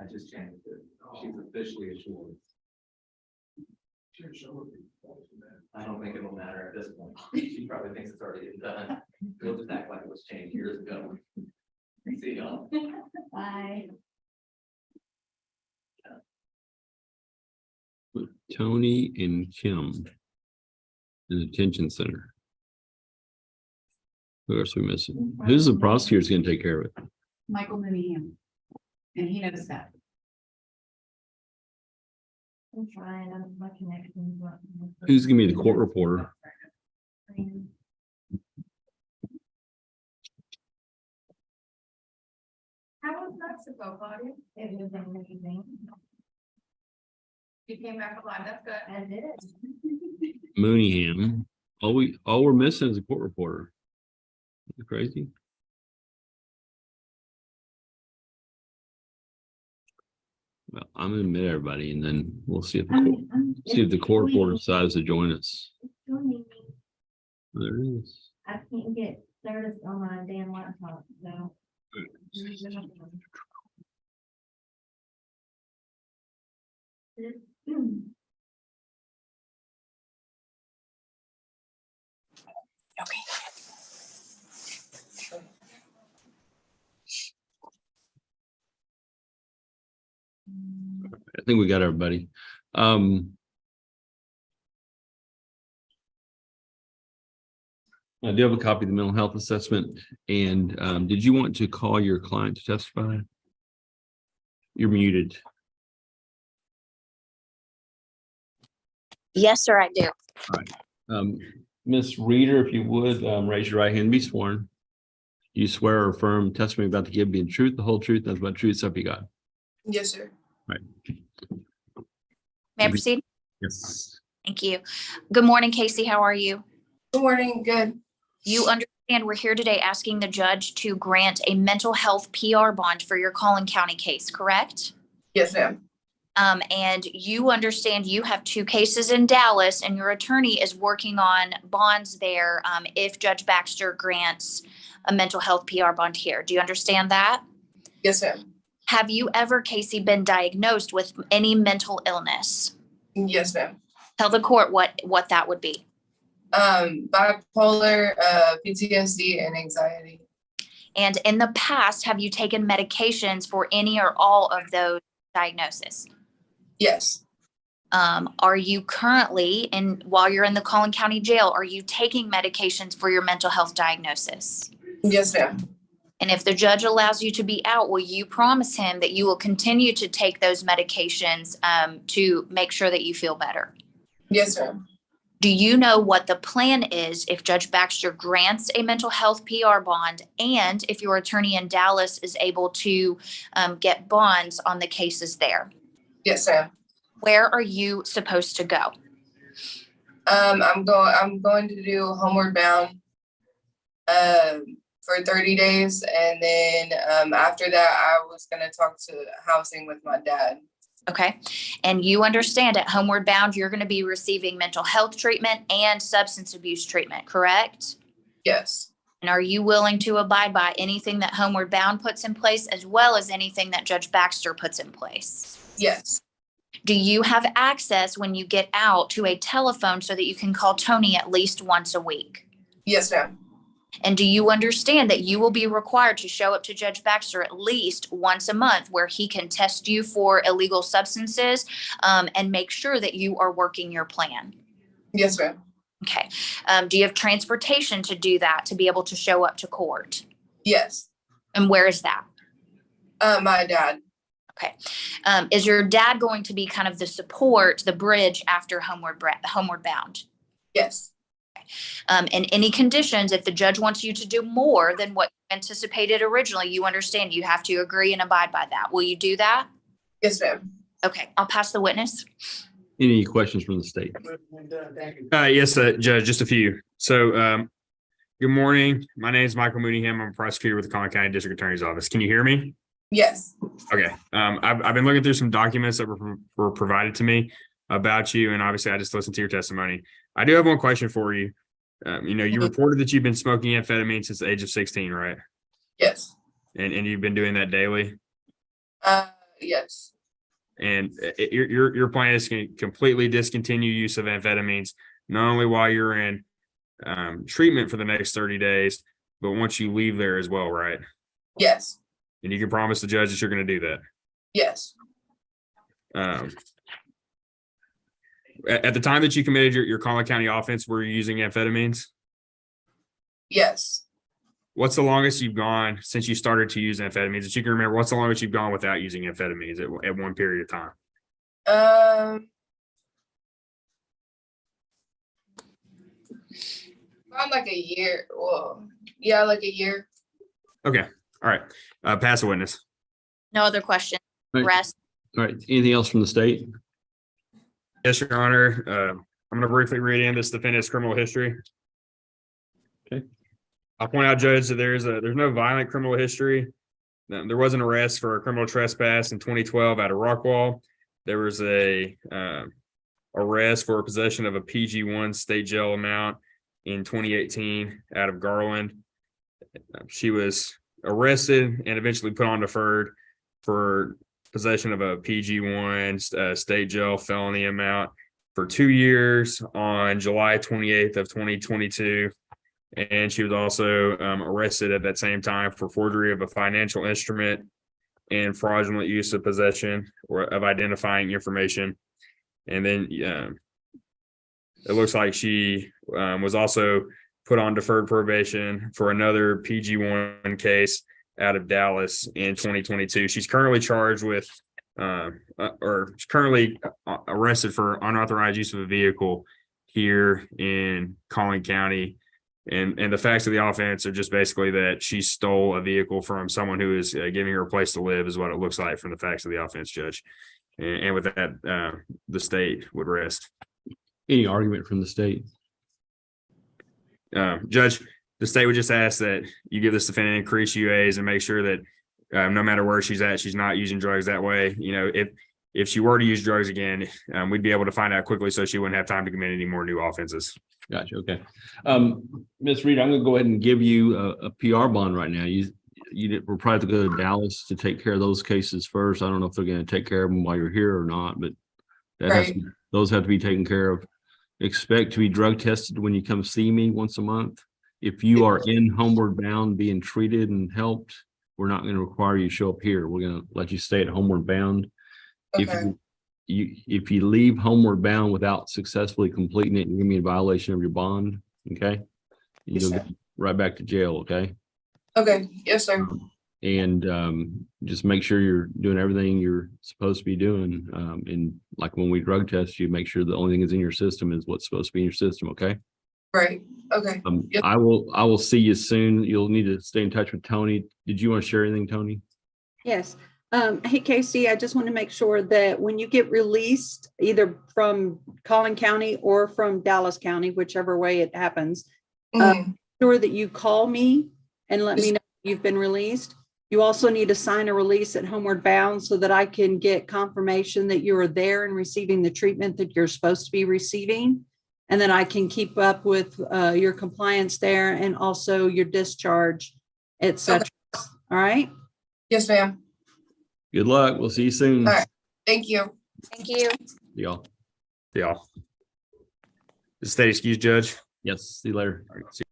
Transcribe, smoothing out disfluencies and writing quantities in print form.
I just changed it. She's officially assured. I don't think it'll matter at this point. She probably thinks it's already been done. We'll just act like it was changed years ago. See y'all. Bye. Tony and Kim in the detention center. Who else are we missing? Who's the prosecutor's going to take care of it? Michael Mooneyham. And he knows that. I'm trying, my connections. Who's going to be the court reporter? How was Mexico, Claudia? It was amazing. You came back alive, that's good. I did. Mooneyham. All we're missing is a court reporter. Is it crazy? Well, I'm gonna admit everybody, and then we'll see if the court reporter decides to join us. There it is. I can't get service on my damn laptop, so. I think we got everybody. I do have a copy of the mental health assessment. And did you want to call your client to testify? You're muted. Yes, sir, I do. Ms. Reader, if you would, raise your right hand and be sworn. You swear or affirm testimony about to give being truth, the whole truth, that's about truth, so help you God. Yes, sir. Right. May I proceed? Yes. Thank you. Good morning, Casey. How are you? Good morning. Good. You understand we're here today asking the judge to grant a mental health PR bond for your Collin County case, correct? Yes, ma'am. And you understand you have 2 cases in Dallas and your attorney is working on bonds there if Judge Baxter grants a mental health PR bond here. Do you understand that? Yes, ma'am. Have you ever, Casey, been diagnosed with any mental illness? Yes, ma'am. Tell the court what that would be. Bipolar, PTSD, and anxiety. And in the past, have you taken medications for any or all of those diagnoses? Yes. Are you currently, while you're in the Collin County Jail, are you taking medications for your mental health diagnosis? Yes, ma'am. And if the judge allows you to be out, will you promise him that you will continue to take those medications to make sure that you feel better? Yes, ma'am. Do you know what the plan is if Judge Baxter grants a mental health PR bond and if your attorney in Dallas is able to get bonds on the cases there? Yes, ma'am. Where are you supposed to go? I'm going to do Homeward Bound for 30 days. And then after that, I was going to talk to housing with my dad. Okay. And you understand at Homeward Bound, you're going to be receiving mental health treatment and substance abuse treatment, correct? Yes. And are you willing to abide by anything that Homeward Bound puts in place as well as anything that Judge Baxter puts in place? Yes. Do you have access when you get out to a telephone so that you can call Tony at least once a week? Yes, ma'am. And do you understand that you will be required to show up to Judge Baxter at least once a month where he can test you for illegal substances and make sure that you are working your plan? Yes, ma'am. Okay. Do you have transportation to do that, to be able to show up to court? Yes. And where is that? My dad. Okay. Is your dad going to be kind of the support, the bridge after Homeward Bound? Yes. In any conditions, if the judge wants you to do more than what you anticipated originally, you understand you have to agree and abide by that. Will you do that? Yes, ma'am. Okay, I'll pass the witness. Any questions from the state? Yes, Judge, just a few. So, good morning. My name is Michael Mooneyham. I'm a prosecutor with the Collin County District Attorney's Office. Can you hear me? Yes. Okay. I've been looking through some documents that were provided to me about you, and obviously I just listened to your testimony. I do have one question for you. You reported that you've been smoking amphetamine since the age of 16, right? Yes. And you've been doing that daily? Yes, And your plan is to completely discontinue use of amphetamines, not only while you're in treatment for the next 30 days, but once you leave there as well, right? yes, And you can promise the judge that you're going to do that. yes, At the time that you committed your Collin County offense, were you using amphetamines? yes. What's the longest you've gone since you started to use amphetamines? That you can remember, what's the longest you've gone without using amphetamines at one period of time? Around like a year. Well, yeah, like a year. Okay. All right. Pass a witness. No other questions. Right. Rest. All right, anything else from the state? Yes, Your Honor. I'm going to briefly read in this defendant's criminal history. Okay. I'll point out, Judge, that there's no violent criminal history. There was an arrest for a criminal trespass in 2012 out of Rockwall. There was a arrest for possession of a PG-1 state jail amount in 2018 out of Garland. She was arrested and eventually put on deferred for possession of a PG-1 state jail felony amount for 2 years on July 28th of 2022. And she was also arrested at that same time for forgery of a financial instrument and fraudulent use of possession or of identifying information. And then it looks like she was also put on deferred probation for another PG-1 case out of Dallas in 2022. She's currently charged with or currently arrested for unauthorized use of a vehicle here in Collin County. And the facts of the offense are just basically that she stole a vehicle from someone who is giving her a place to live, is what it looks like from the facts of the offense, Judge. And with that, the state would rest. Any argument from the state? Judge, the state would just ask that you give this defendant increased UAs and make sure that no matter where she's at, she's not using drugs that way. You know, if she were to use drugs again, we'd be able to find out quickly so she wouldn't have time to commit any more new offenses. Gotcha. Okay. Ms. Reed, I'm going to go ahead and give you a PR bond right now. We're probably to go to Dallas to take care of those cases first. I don't know if they're going to take care of them while you're here or not, but those have to be taken care of. Expect to be drug tested when you come see me once a month. If you are in Homeward Bound being treated and helped, we're not going to require you to show up here. We're going to let you stay at Homeward Bound. Okay. If you leave Homeward Bound without successfully completing it, you're gonna be in violation of your bond. Okay, you'll sir. get right back to jail. Okay, Okay. Yes, sir. and just make sure you're doing everything you're supposed to be doing. And like when we drug test you, make sure the only thing that's in your system is what's supposed to be in your system. Okay. Right. Okay. Yep. I will see you soon. You'll need to stay in touch with Tony. Did you want to share anything, Tony? Yes. Hey, Casey, I just want to make sure that when you get released, either from Collin County or from Dallas County, whichever way it happens, sure that you call me and let me know you've been released. You also need to sign a release at Homeward Bound so that I can get confirmation that you are there and receiving the treatment that you're supposed to be receiving. And then I can keep up with your compliance there and also your discharge, etc. Okay. All right. Yes, ma'am. Good luck. We'll see you soon. All right. Thank you. Thank you. Y'all. Yeah. The state excuse, Judge. Yes. See you later. All right, see